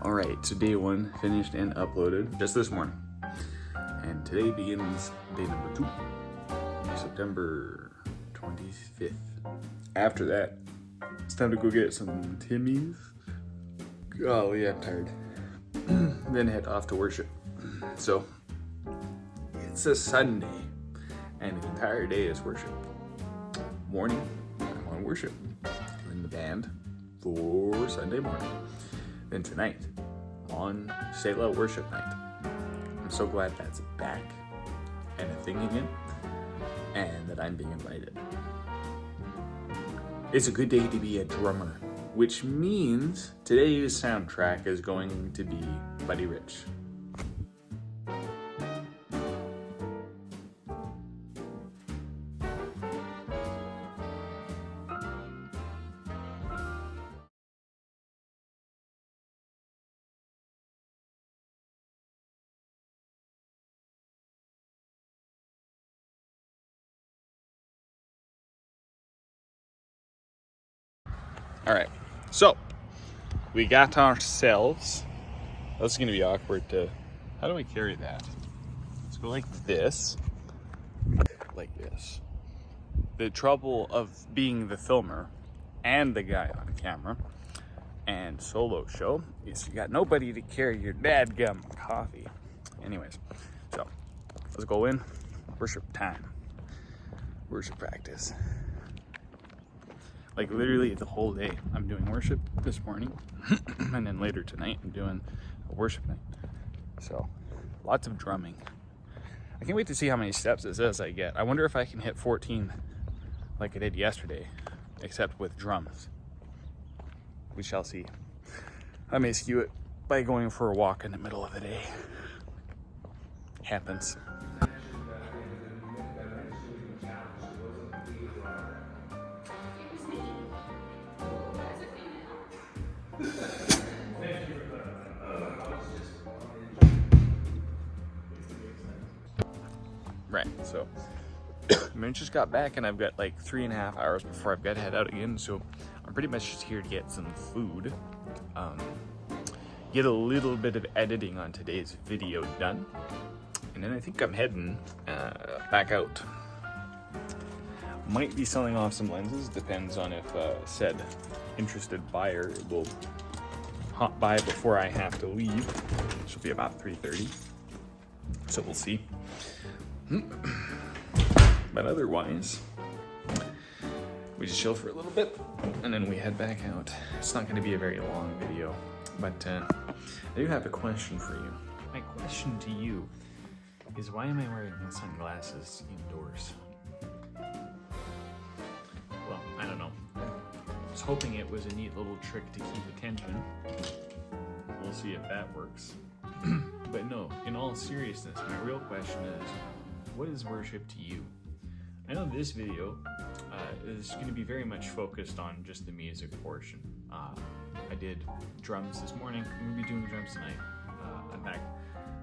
Alright, so day one finished and uploaded just this morning. And today begins day number 2, September 25th. After that, it's time to go get some Timmy's. Golly, I'm tired. Then head off to worship. So, it's a Sunday, and the entire day is worship. Morning, I'm on worship. I'm in the band for Sunday morning. Then tonight, on Sail Out Worship Night. I'm so glad that's back and a thing again, and that I'm being invited. It's a good day to be a drummer, which means today's soundtrack is going to be Buddy Rich. All right, so we got ourselves, that's gonna be awkward to, how do we carry that? Let's go like this. The trouble of being the filmer and the guy on camera and solo show is you got nobody to carry your dadgum coffee. Anyways, so let's go in, worship time, worship practice. Like literally the whole day I'm doing worship this morning and then later tonight I'm doing a worship night. So lots of drumming. I can't wait to see how many steps it says I get. I wonder if I can hit 14 like I did yesterday, except with drums. We shall see. I may skew it by going for a walk in the middle of the day. Happens. Right, so I just got back and I've got like 3.5 hours before I've got to head out again, so I'm pretty much just here to get some food, get a little bit of editing on today's video done, and then I think I'm heading back out. Might be selling off some lenses, depends on if said interested buyer will hop by before I have to leave, which will be about 3:30, so we'll see. But otherwise, we just chill for a little bit and then we head back out. It's not going to be a very long video, but I do have a question for you. My question to you is, why am I wearing sunglasses indoors? Well, I don't know. I was hoping it was a neat little trick to keep attention. We'll see if that works. But no, in all seriousness, my real question is, what is worship to you? I know this video is going to be very much focused on just the music portion. I did drums this morning. I'm going to be doing drums tonight. In fact,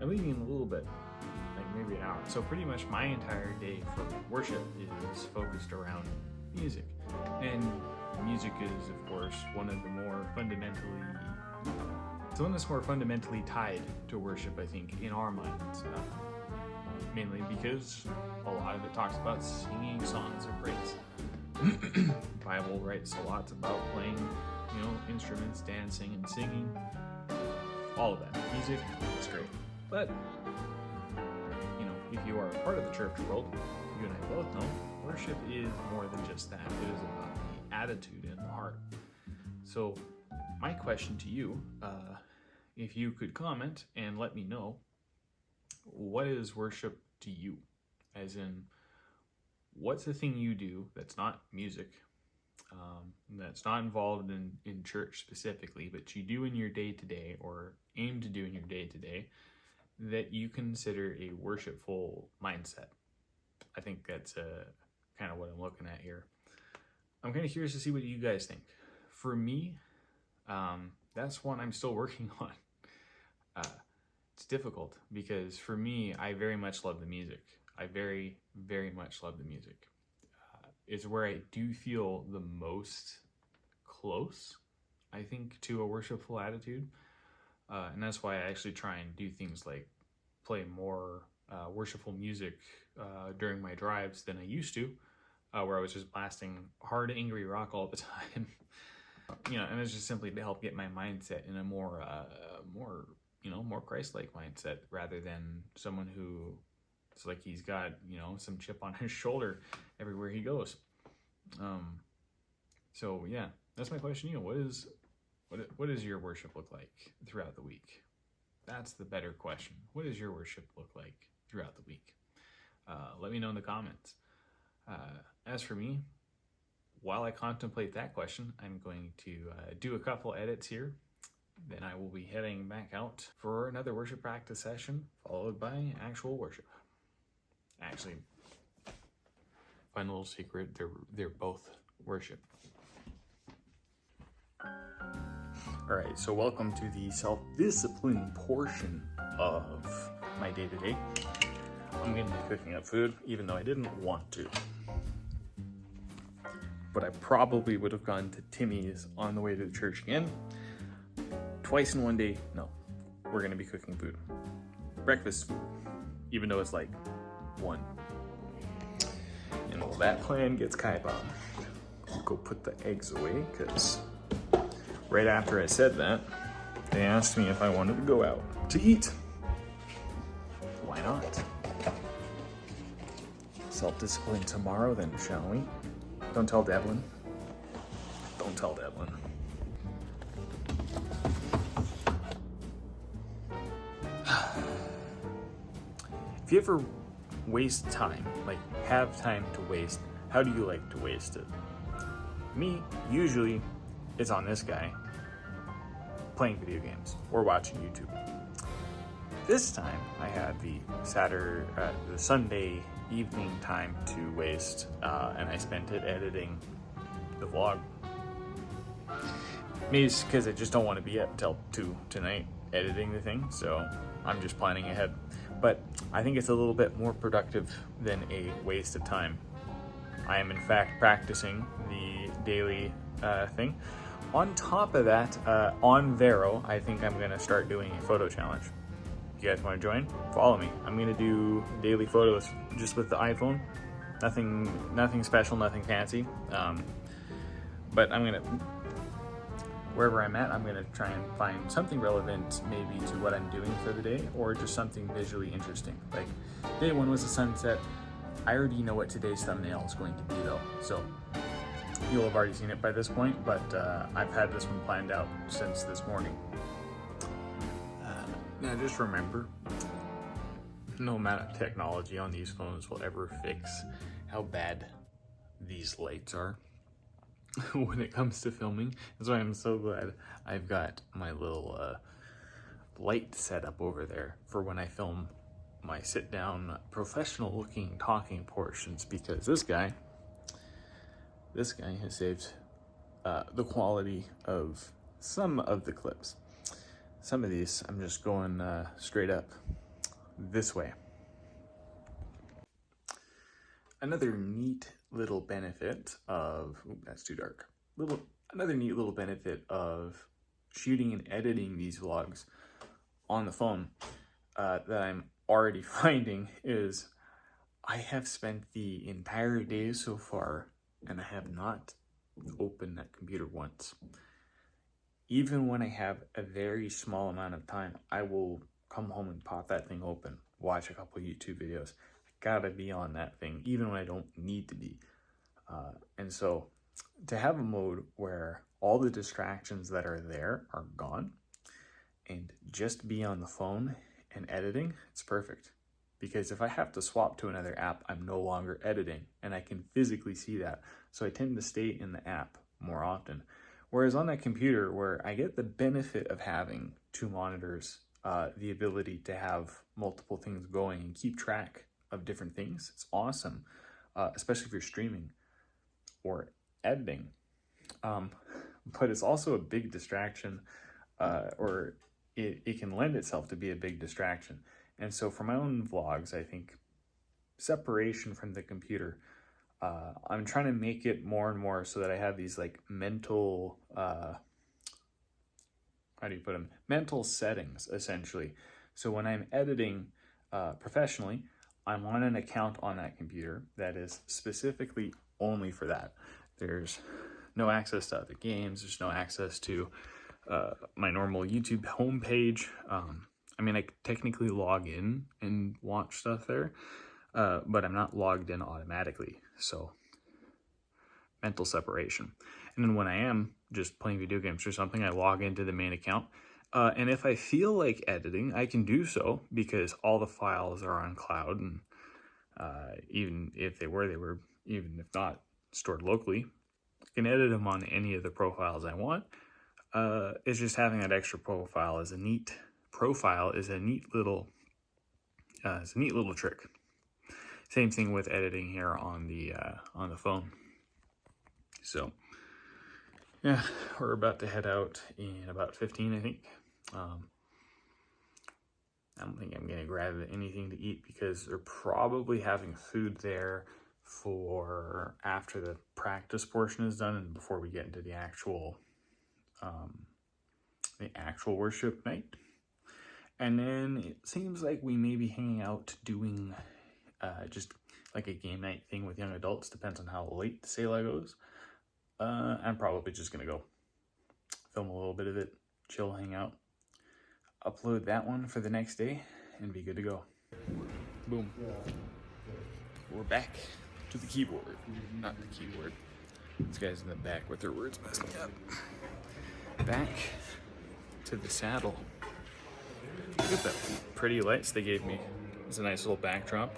I'm leaving in a little bit, like maybe an hour. So pretty much my entire day for worship is focused around music. And music is, of course, one of the more fundamentally, it's one that's more fundamentally tied to worship, I think, in our minds. Mainly because a lot of it talks about singing songs of praise. The Bible writes a lot about playing, instruments, dancing and singing. All of that. Music, it's great. But, if you are a part of the church world, you and I both know, worship is more than just that. It is about the attitude and the heart. So, my question to you, if you could comment and let me know, what is worship to you? As in, what's the thing you do that's not music, that's not involved in church specifically, but you do in your day-to-day or aim to do in your day-to-day that you consider a worshipful mindset? I think that's kind of what I'm looking at here. I'm kind of curious to see what you guys think. For me, that's one I'm still working on. It's difficult because for me, I very much love the music. I very, very much love the music. It's where I do feel the most close, I think, to a worshipful attitude. And that's why I actually try and do things like play more worshipful music during my drives than I used to, where I was just blasting hard, angry rock all the time. And it's just simply to help get my mindset in a more Christ-like mindset, rather than someone who it's like he's got some chip on his shoulder everywhere he goes. So yeah, that's my question. What does your worship look like throughout the week? That's the better question. What does your worship look like throughout the week? Let me know in the comments. As for me, while I contemplate that question, I'm going to do a couple edits here. Then I will be heading back out for another worship practice session, followed by actual worship. Actually, fun little secret, they're both worship. All right, so welcome to the self-discipline portion of my day-to-day. I'm going to be cooking up food, even though I didn't want to. But I probably would have gone to Timmy's on the way to the church again. Twice in one day, no. We're going to be cooking food. Breakfast food, even though it's like 1. And well, that plan gets kaibombed. Go put the eggs away, because right after I said that, they asked me if I wanted to go out to eat. Why not? Self-discipline tomorrow then, shall we? Don't tell Devlin. Don't tell Devlin. If you ever waste time, like have time to waste, how do you like to waste it? Me, usually, it's on this guy playing video games or watching YouTube. This time, I had the Sunday evening time to waste, and I spent it editing the vlog. Maybe it's because I just don't want to be up till 2 tonight editing the thing, so I'm just planning ahead. But I think it's a little bit more productive than a waste of time. I am in fact practicing the daily thing. On top of that, on Vero, I think I'm going to start doing a photo challenge. If you guys want to join, follow me. I'm going to do daily photos just with the iPhone. Nothing special, nothing fancy. But I'm going to, wherever I'm at, I'm going to try and find something relevant maybe to what I'm doing for the day, or just something visually interesting. Like day 1 was a sunset. I already know what today's thumbnail is going to be though, so you'll have already seen it by this point, but I've had this one planned out since this morning. Now just remember, no amount of technology on these phones will ever fix how bad these lights are when it comes to filming. That's why I'm so glad I've got my little light set up over there for when I film my sit-down, professional-looking talking portions, because this guy has saved the quality of some of the clips. Some of these, I'm just going straight up this way. Another neat little benefit of, that's too dark. Another neat little benefit of shooting and editing these vlogs on the phone that I'm already finding is I have spent the entire day so far and I have not opened that computer once. Even when I have a very small amount of time, I will come home and pop that thing open, watch a couple YouTube videos. I gotta be on that thing, even when I don't need to be. And so to have a mode where all the distractions that are there are gone and just be on the phone and editing, it's perfect. Because if I have to swap to another app, I'm no longer editing and I can physically see that. So I tend to stay in the app more often. Whereas on that computer, where I get the benefit of having 2 monitors, the ability to have multiple things going and keep track of different things, it's awesome, especially if you're streaming or editing. But it's also a big distraction, or it can lend itself to be a big distraction. And so for my own vlogs, I think separation from the computer, I'm trying to make it more and more so that I have these like mental how do you put them? Mental settings, essentially. So when I'm editing professionally, I'm on an account on that computer that is specifically only for that. There's no access to other games. There's no access to my normal YouTube homepage. I mean, I technically log in and watch stuff there, but I'm not logged in automatically. So mental separation. And then when I am just playing video games or something, I log into the main account. And if I feel like editing, I can do so because all the files are on cloud. And even if they were, even if not, stored locally, I can edit them on any of the profiles I want. It's just having that extra profile is a neat little trick. Same thing with editing here on the phone. So yeah, we're about to head out in about 15, I think. I don't think I'm gonna grab anything to eat because they're probably having food there for after the practice portion is done and before we get into the actual worship night. And then it seems like we may be hanging out doing just like a game night thing with young adults. Depends on how late the Selah goes. I'm probably just gonna go film a little bit of it, chill, hang out, upload that one for the next day, and be good to go. Boom. We're back to the keyboard. Not the keyboard. These guys in the back with their words messed me up. Back to the saddle. Look at the pretty lights they gave me. It's a nice little backdrop.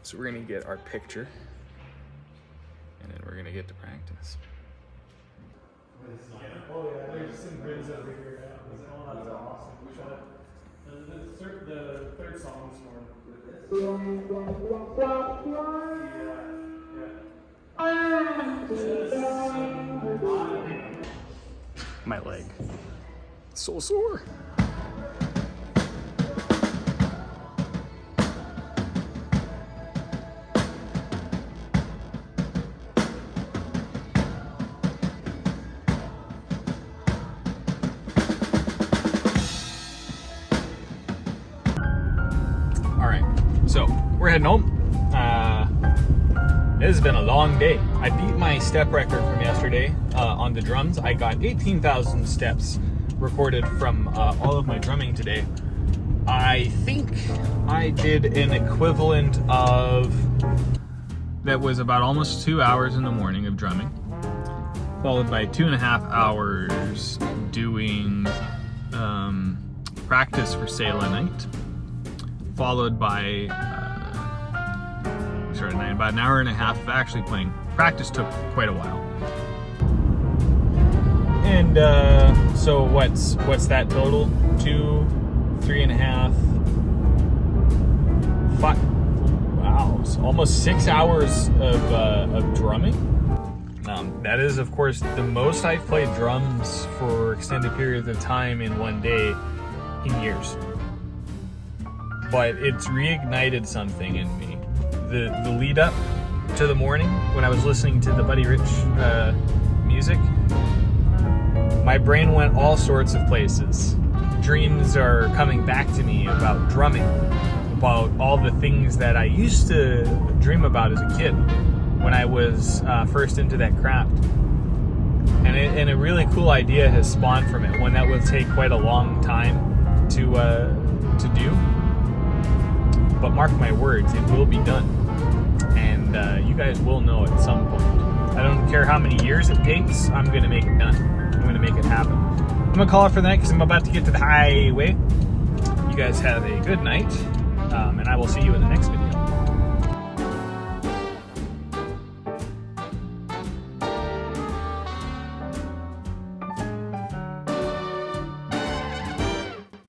So we're gonna get our picture, and then we're gonna get to practice. Oh yeah, there's some grids over here. Oh, that's awesome. The third song this morning. My leg. So sore. So we're heading home. This has been a long day. I beat my step record from yesterday on the drums. I got 18,000 steps recorded from all of my drumming today. I think I did an equivalent of, that was about almost 2 hours in the morning of drumming, followed by 2.5 hours doing practice for Selah night, followed by started at 9, about an hour and a half of actually playing. Practice took quite a while. And so what's that total? 2, 3.5, 5, wow, so almost 6 hours of drumming. That is, of course, the most I've played drums for extended periods of time in one day in years. But it's reignited something in me. The lead up to the morning when I was listening to the Buddy Rich music, my brain went all sorts of places. Dreams are coming back to me about drumming, about all the things that I used to dream about as a kid when I was first into that craft. And a really cool idea has spawned from it, one that will take quite a long time to do. But mark my words, it will be done. And you guys will know at some point. I don't care how many years it takes, I'm going to make it done. I'm going to make it happen. I'm going to call it for the night because I'm about to get to the highway. You guys have a good night, and I will see you in the next video.